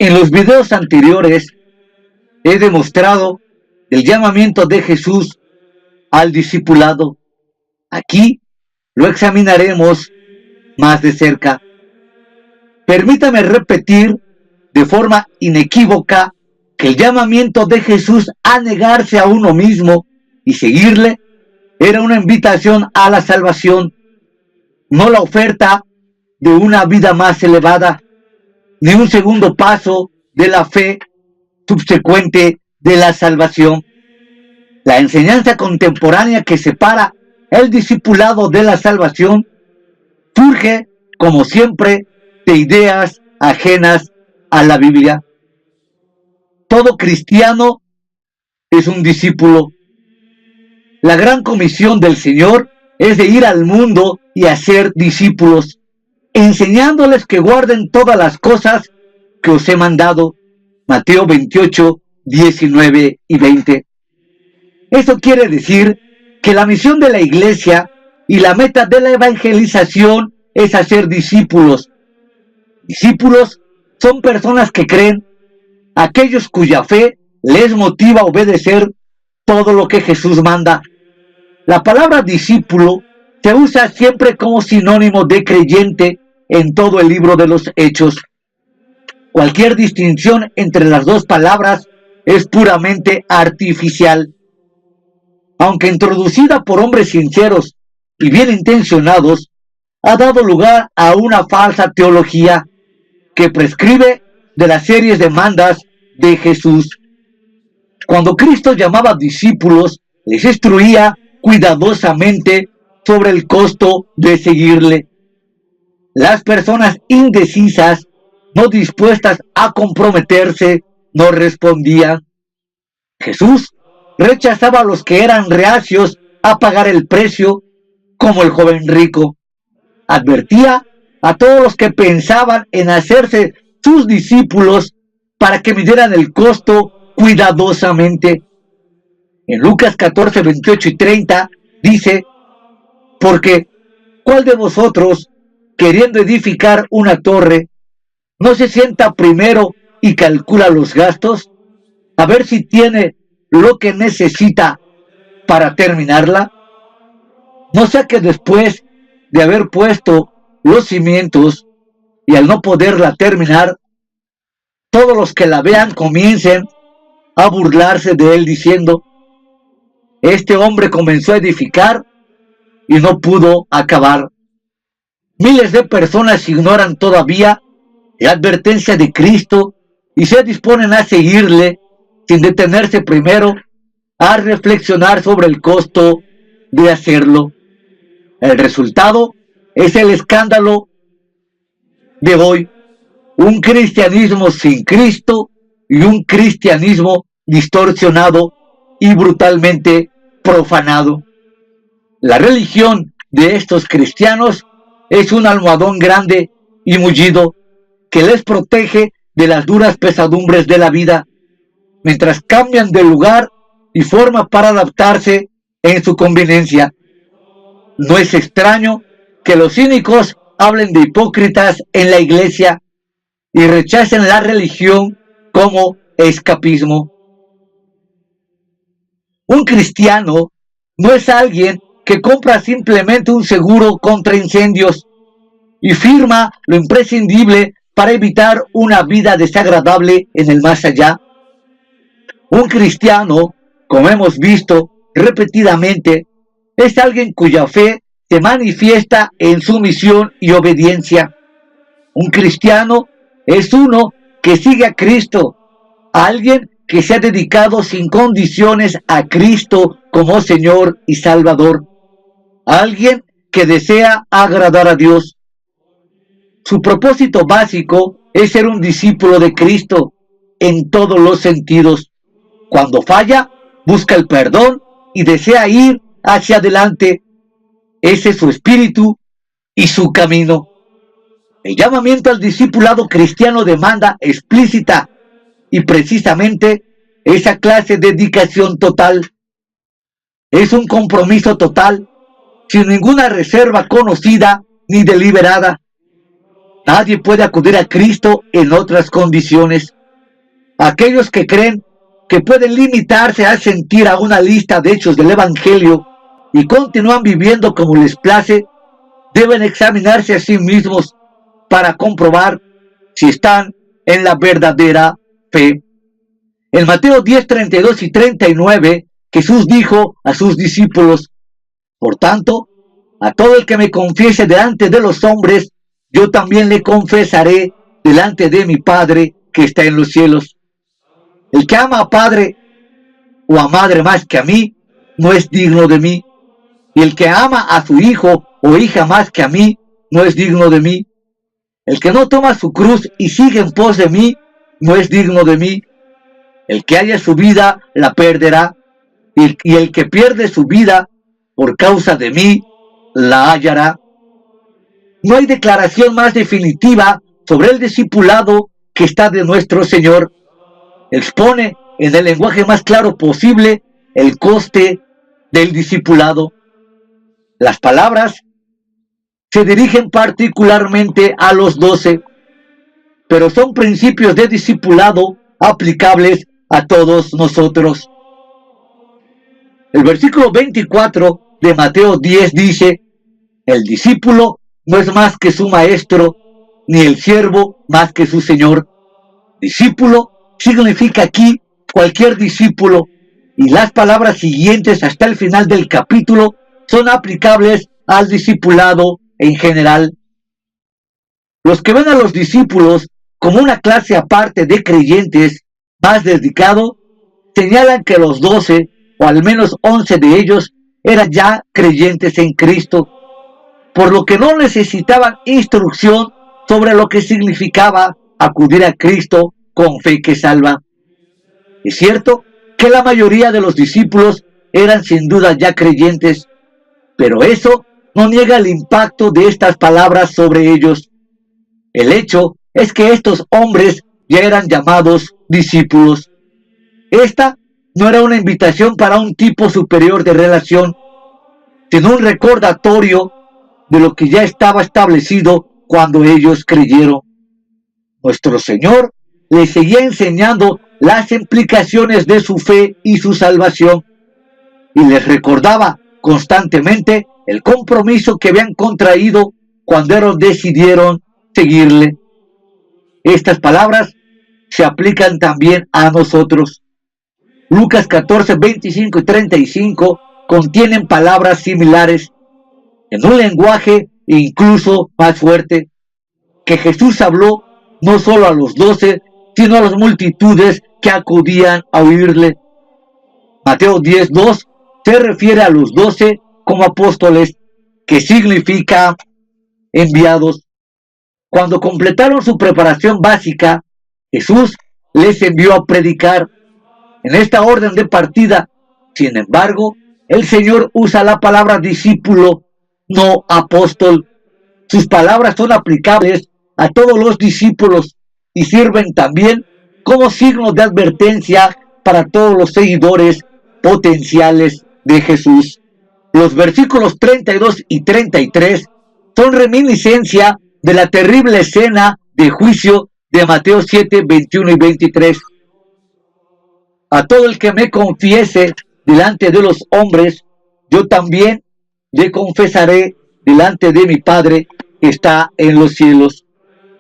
En los videos anteriores he demostrado el llamamiento de Jesús al discipulado. Aquí lo examinaremos más de cerca. Permítame repetir de forma inequívoca que el llamamiento de Jesús a negarse a uno mismo y seguirle era una invitación a la salvación, no la oferta de una vida más elevada, ni un segundo paso de la fe subsecuente de la salvación. La enseñanza contemporánea que separa el discipulado de la salvación surge, como siempre, de ideas ajenas a la Biblia. Todo cristiano es un discípulo. La gran comisión del Señor es de ir al mundo y hacer discípulos, enseñándoles que guarden todas las cosas que os he mandado. Mateo 28, 19 y 20. Eso quiere decir que la misión de la iglesia y la meta de la evangelización es hacer discípulos. Discípulos son personas que creen, aquellos cuya fe les motiva a obedecer todo lo que Jesús manda. La palabra discípulo se usa siempre como sinónimo de creyente en todo el libro de los Hechos. Cualquier distinción entre las dos palabras es puramente artificial. Aunque introducida por hombres sinceros y bien intencionados, ha dado lugar a una falsa teología que prescribe de las serias demandas de Jesús. Cuando Cristo llamaba discípulos, les instruía cuidadosamente sobre el costo de seguirle. Las personas indecisas, no dispuestas a comprometerse, no respondían. Jesús rechazaba a los que eran reacios a pagar el precio, como el joven rico. Advertía a todos los que pensaban en hacerse sus discípulos para que midieran el costo cuidadosamente. En Lucas 14, 28 y 30 dice: porque ¿cuál de vosotros, queriendo edificar una torre, no se sienta primero y calcula los gastos, a ver si tiene lo que necesita para terminarla? No sea que después de haber puesto los cimientos y al no poderla terminar, todos los que la vean comiencen a burlarse de él diciendo: este hombre comenzó a edificar y no pudo acabar. Miles de personas ignoran todavía la advertencia de Cristo y se disponen a seguirle sin detenerse primero a reflexionar sobre el costo de hacerlo. El resultado es el escándalo de hoy: un cristianismo sin Cristo y un cristianismo distorsionado y brutalmente profanado. La religión de estos cristianos es un almohadón grande y mullido que les protege de las duras pesadumbres de la vida, mientras cambian de lugar y forma para adaptarse en su conveniencia. No es extraño que los cínicos hablen de hipócritas en la iglesia y rechacen la religión como escapismo. Un cristiano no es alguien que compra simplemente un seguro contra incendios y firma lo imprescindible para evitar una vida desagradable en el más allá. Un cristiano, como hemos visto repetidamente, es alguien cuya fe se manifiesta en sumisión y obediencia. Un cristiano es uno que sigue a Cristo, alguien que se ha dedicado sin condiciones a Cristo como Señor y Salvador, alguien que desea agradar a Dios. Su propósito básico es ser un discípulo de Cristo en todos los sentidos. Cuando falla, busca el perdón y desea ir hacia adelante. Ese es su espíritu y su camino. El llamamiento al discipulado cristiano demanda explícita y precisamente esa clase de dedicación total. Es un compromiso total, sin ninguna reserva conocida ni deliberada. Nadie puede acudir a Cristo en otras condiciones. Aquellos que creen que pueden limitarse a sentir a una lista de hechos del Evangelio y continúan viviendo como les place, deben examinarse a sí mismos para comprobar si están en la verdadera fe. En Mateo 10, 32 y 39, Jesús dijo a sus discípulos: por tanto, a todo el que me confiese delante de los hombres, yo también le confesaré delante de mi Padre que está en los cielos. El que ama a padre o a madre más que a mí, no es digno de mí. Y el que ama a su hijo o hija más que a mí, no es digno de mí. El que no toma su cruz y sigue en pos de mí, no es digno de mí. El que haya su vida, la perderá. Y el que pierde su vida por causa de mí, la hallará. No hay declaración más definitiva sobre el discipulado que esta de nuestro Señor. Expone en el lenguaje más claro posible el coste del discipulado. Las palabras se dirigen particularmente a los 12, pero son principios de discipulado aplicables a todos nosotros. El versículo 24 de Mateo 10 dice: el discípulo no es más que su maestro, ni el siervo más que su señor. Discípulo significa aquí cualquier discípulo, y las palabras siguientes hasta el final del capítulo son aplicables al discipulado en general. Los que ven a los discípulos como una clase aparte de creyentes más dedicados, señalan que los 12, o al menos 11 de ellos, eran ya creyentes en Cristo, por lo que no necesitaban instrucción sobre lo que significaba acudir a Cristo con fe que salva. Es cierto que la mayoría de los discípulos eran sin duda ya creyentes, pero eso no niega el impacto de estas palabras sobre ellos. El hecho es que estos hombres ya eran llamados discípulos. Esta no era una invitación para un tipo superior de relación, sino un recordatorio de lo que ya estaba establecido cuando ellos creyeron. Nuestro Señor les seguía enseñando las implicaciones de su fe y su salvación, y les recordaba constantemente el compromiso que habían contraído cuando ellos decidieron seguirle. Estas palabras se aplican también a nosotros. Lucas 14, 25 y 35 contienen palabras similares, en un lenguaje incluso más fuerte, que Jesús habló no solo a los 12, sino a las multitudes que acudían a oírle. Mateo 10, 2 se refiere a los 12 como apóstoles, que significa enviados. Cuando completaron su preparación básica, Jesús les envió a predicar. En esta orden de partida, sin embargo, el Señor usa la palabra discípulo, no apóstol. Sus palabras son aplicables a todos los discípulos y sirven también como signo de advertencia para todos los seguidores potenciales de Jesús. Los versículos 32 y 33 son reminiscencia de la terrible escena de juicio de Mateo 7, 21 y 23. A todo el que me confiese delante de los hombres, yo también le confesaré delante de mi Padre que está en los cielos.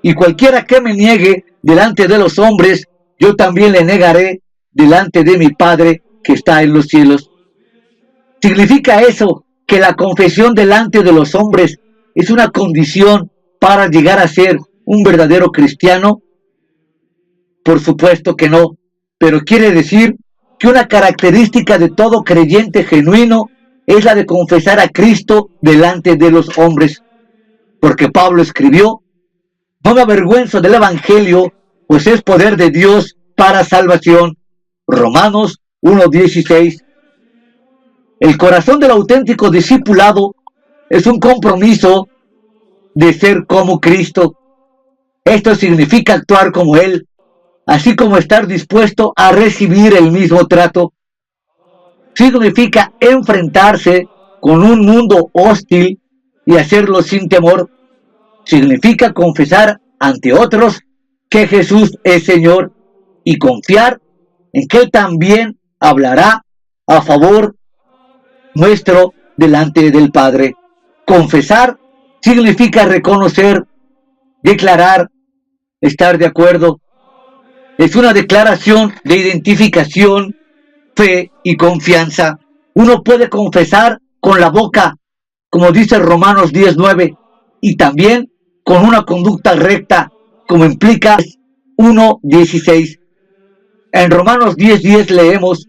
Y cualquiera que me niegue delante de los hombres, yo también le negaré delante de mi Padre que está en los cielos. ¿Significa eso que la confesión delante de los hombres es una condición para llegar a ser un verdadero cristiano? Por supuesto que no, pero quiere decir que una característica de todo creyente genuino es la de confesar a Cristo delante de los hombres. Porque Pablo escribió: no me avergüenzo del Evangelio, pues es poder de Dios para salvación. Romanos 1:16. El corazón del auténtico discipulado es un compromiso de ser como Cristo. Esto significa actuar como Él, así como estar dispuesto a recibir el mismo trato. Significa enfrentarse con un mundo hostil y hacerlo sin temor. Significa confesar ante otros que Jesús es Señor y confiar en que Él también hablará a favor nuestro delante del Padre. Confesar significa reconocer, declarar, estar de acuerdo. Es una declaración de identificación, fe y confianza. Uno puede confesar con la boca, como dice Romanos 10:9, y también con una conducta recta, como implica 1:16. En Romanos 10:10 leemos: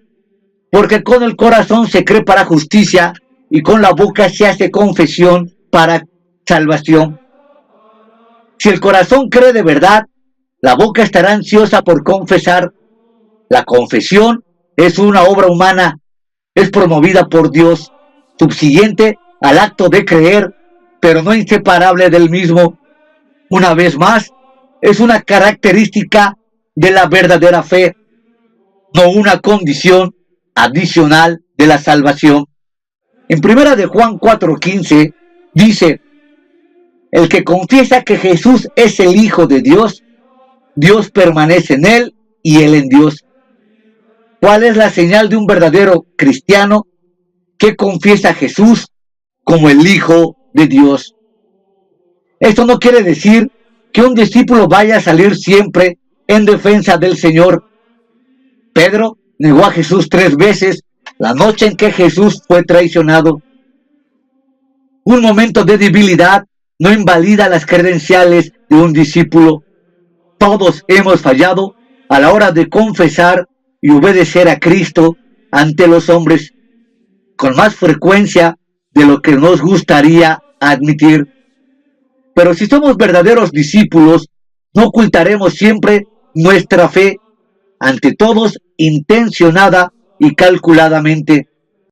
porque con el corazón se cree para justicia y con la boca se hace confesión para salvación. Si el corazón cree de verdad, la boca estará ansiosa por confesar. La confesión es una obra humana, es promovida por Dios, subsiguiente al acto de creer, pero no inseparable del mismo. Una vez más, es una característica de la verdadera fe, no una condición adicional de la salvación. En 1 de Juan 4:15 dice: el que confiesa que Jesús es el Hijo de Dios, Dios permanece en él y él en Dios. ¿Cuál es la señal de un verdadero cristiano? Que confiesa a Jesús como el Hijo de Dios. Esto no quiere decir que un discípulo vaya a salir siempre en defensa del Señor. Pedro negó a Jesús 3 veces la noche en que Jesús fue traicionado. Un momento de debilidad no invalida las credenciales de un discípulo. Todos hemos fallado a la hora de confesar y obedecer a Cristo ante los hombres, con más frecuencia de lo que nos gustaría admitir. Pero si somos verdaderos discípulos, no ocultaremos siempre nuestra fe, ante todos intencionada y calculadamente.